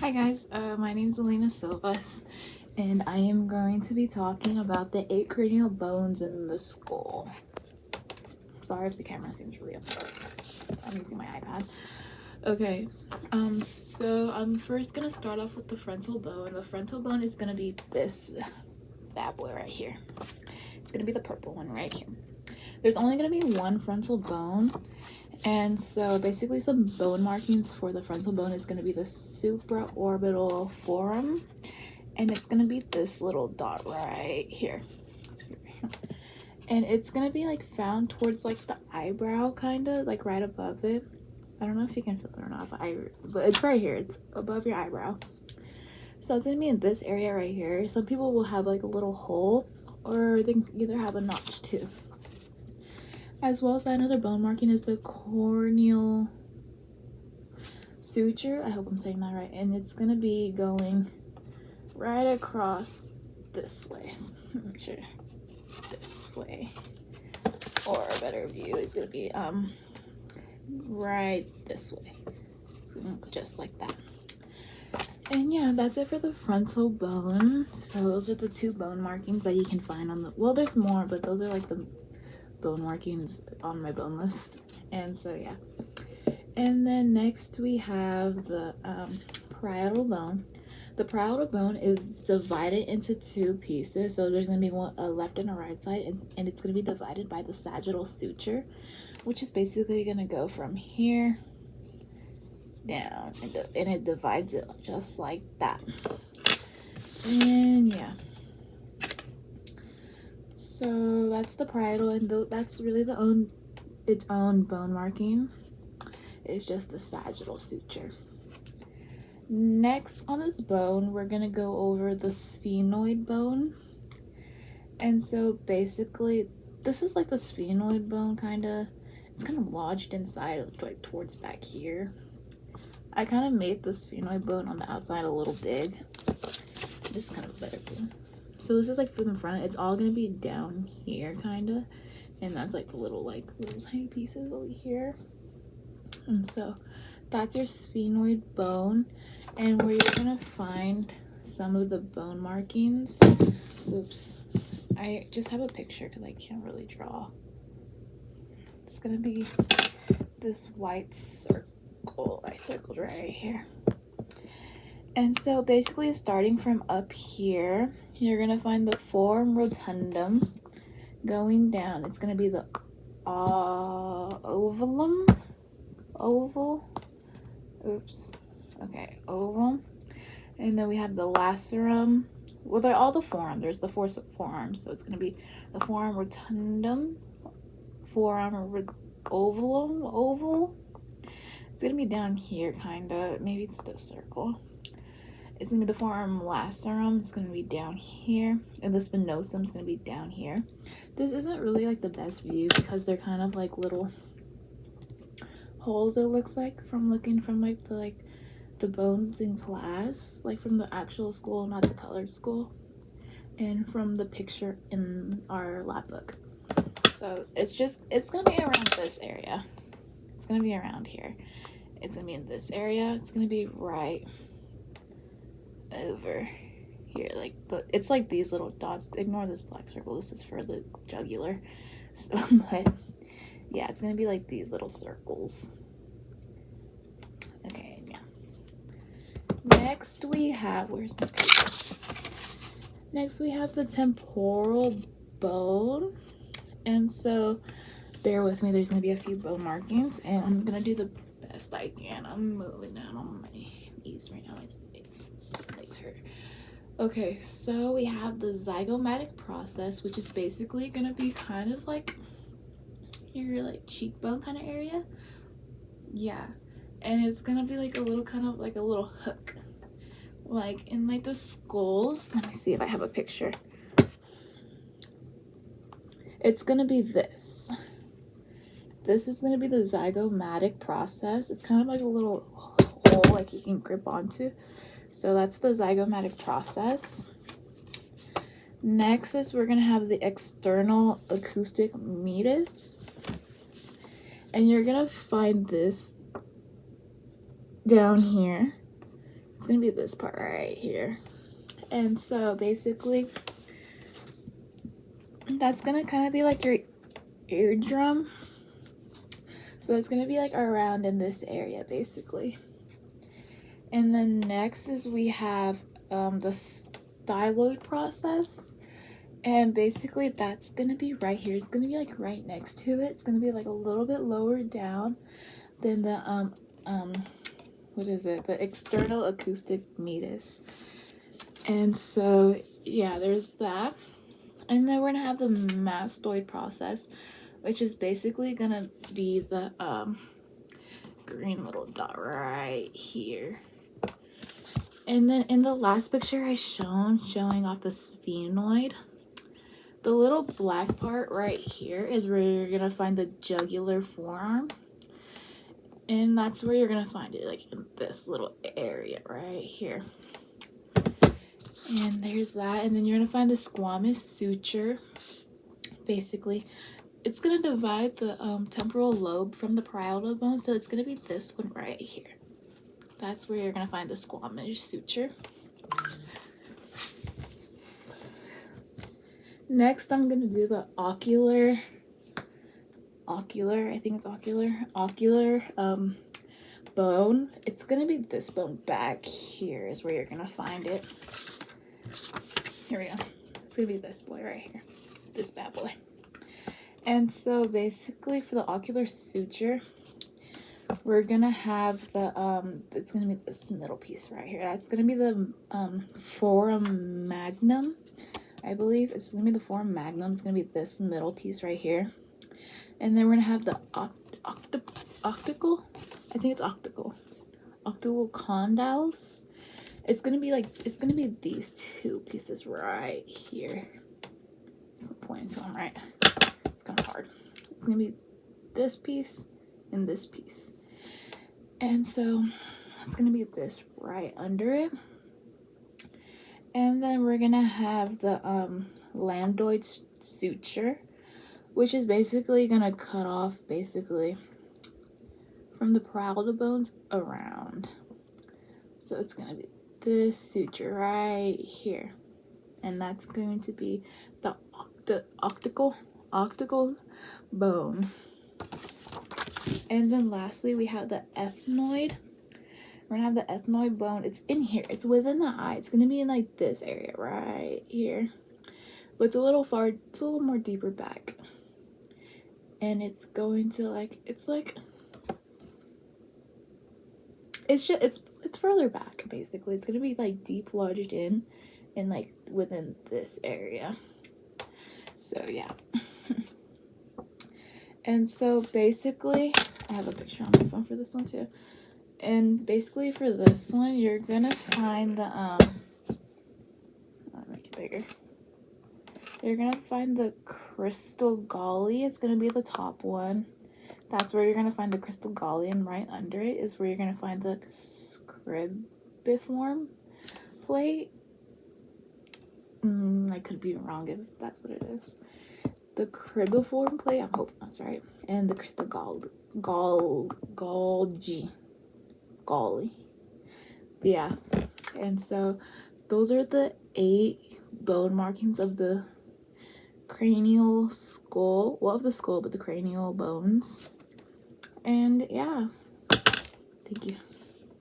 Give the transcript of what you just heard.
Hi guys, my name is Alina Silvas, and I am going to be talking about the 8 cranial bones in the skull. Sorry if the camera seems really up close. I'm using my iPad. Okay, so I'm first gonna start off with the frontal bone. The frontal bone is gonna be this bad boy right here. It's gonna be the purple one right here. There's only gonna be one frontal bone. And so basically some bone markings for the frontal bone is going to be the supraorbital foramen, and it's going to be this little dot right here. And it's going to be like found towards like the eyebrow, kind of like right above it. I don't know if you can feel it or not, but it's right here. It's above your eyebrow. So it's going to be in this area right here. Some people will have like a little hole, or they can either have a notch too. As well as another bone marking is the corneal suture. I hope I'm saying that right. And it's going to be going right across this way. Make sure this way. Or a better view is going to be right this way. It's going to just like that. And yeah, that's it for the frontal bone. So those are the 2 bone markings that you can find on the, well, there's more, but those are like the bone markings on my bone list. And so yeah, and then next we have the parietal bone. The parietal bone is divided into 2 pieces, so there's going to be a left and a right side, and it's going to be divided by the sagittal suture, which is basically going to go from here down, and it divides it just like that. And yeah, so that's the parietal, and that's really its own bone marking. It's just the sagittal suture. Next on this bone, we're gonna go over the sphenoid bone. And so basically, this is like the sphenoid bone, it's kind of lodged inside, like towards back here. I kind of made the sphenoid bone on the outside a little big. This is kind of a better view. So this is like from the front. It's all gonna be down here, kinda, and that's like little tiny pieces over here. And so that's your sphenoid bone, and where you're gonna find some of the bone markings. Oops, I just have a picture because I can't really draw. It's gonna be this white circle I circled right here. And so basically, starting from up here, you're gonna find the foramen rotundum going down. It's gonna be the oval. Oops. Okay, oval. And then we have the lacerum. Well, they're all the forearm. There's the 4 forearms, so it's gonna be the foramen rotundum, foramen oval. It's gonna be down here, kinda. Maybe it's this circle. It's gonna be the foramen lacerum. It's gonna be down here, and the spinosum is gonna be down here. This isn't really like the best view because they're kind of like little holes, it looks like, from looking from like the bones in class, like from the actual school, not the colored school, and from the picture in our lab book. So it's gonna be around this area. It's gonna be around here. It's gonna be in this area. It's gonna be right over here, it's like these little dots. Ignore this black circle, this is for the jugular. So, but yeah, it's gonna be like these little circles. Okay, yeah. Next we have, where's my paper? Next we have the temporal bone. And so bear with me, there's gonna be a few bone markings, and I'm gonna do the best I can. I'm moving down on my knees right now. My legs hurt. Okay, so we have the zygomatic process, which is basically gonna be kind of like your like cheekbone kind of area. Yeah, and it's gonna be like a little kind of like a little hook, like in like the skulls. Let me see if I have a picture. It's gonna be this. This is gonna be the zygomatic process. It's kind of like a little hole like you can grip onto. So that's the zygomatic process. Next is we're gonna have the external acoustic meatus, and you're gonna find this down here. It's gonna be this part right here. And so basically that's gonna kind of be like your eardrum. So it's gonna be like around in this area basically. And then next is we have the styloid process, and basically that's gonna be right here. It's gonna be like right next to it. It's gonna be like a little bit lower down than the what is it, the external acoustic meatus. And so yeah, there's that. And then we're gonna have the mastoid process, which is basically gonna be the green little dot right here. And then in the last picture I showing off the sphenoid, the little black part right here is where you're gonna find the jugular forearm. And that's where you're gonna find it, like in this little area right here. And there's that. And then you're gonna find the squamous suture. Basically, it's gonna divide the temporal lobe from the parietal bone, so it's gonna be this one right here. That's where you're gonna find the squamous suture. Next, I'm gonna do the ocular, I think it's ocular bone. It's gonna be this bone back here is where you're gonna find it. Here we go. It's gonna be this boy right here, this bad boy. And so basically for the ocular suture, we're gonna have the it's gonna be this middle piece right here. That's gonna be the foramen magnum, I believe. It's gonna be the foramen magnum. It's gonna be this middle piece right here. And then we're gonna have the octical, I think it's octical condyles. It's gonna be these two pieces right here. I'm pointing to them, right? It's kind of hard. It's gonna be this piece and this piece. And so it's gonna be this right under it. And then we're gonna have the lambdoid suture, which is basically gonna cut off basically from the parietal bones around. So it's gonna be this suture right here, and that's going to be the octical bone. And then lastly we have the ethmoid. We're gonna have the ethmoid bone. It's in here, it's within the eye. It's gonna be in like this area right here, but it's a little more deeper back. And it's going to it's further back basically. It's gonna be like deep lodged in and like within this area. So yeah. And so basically I have a picture on my phone for this one too. And basically for this one you're gonna find the I'll make it bigger. You're gonna find the crystal galli. It's gonna be the top one. That's where you're gonna find the crystal galli, and right under it is where you're gonna find the scribiform plate. I could be wrong if that's what it is. The cribiform plate, I'm hoping that's right. And the crystal galli. Yeah. And so those are the 8 bone markings of the cranial skull. Well, of the skull, but the cranial bones. And yeah, thank you.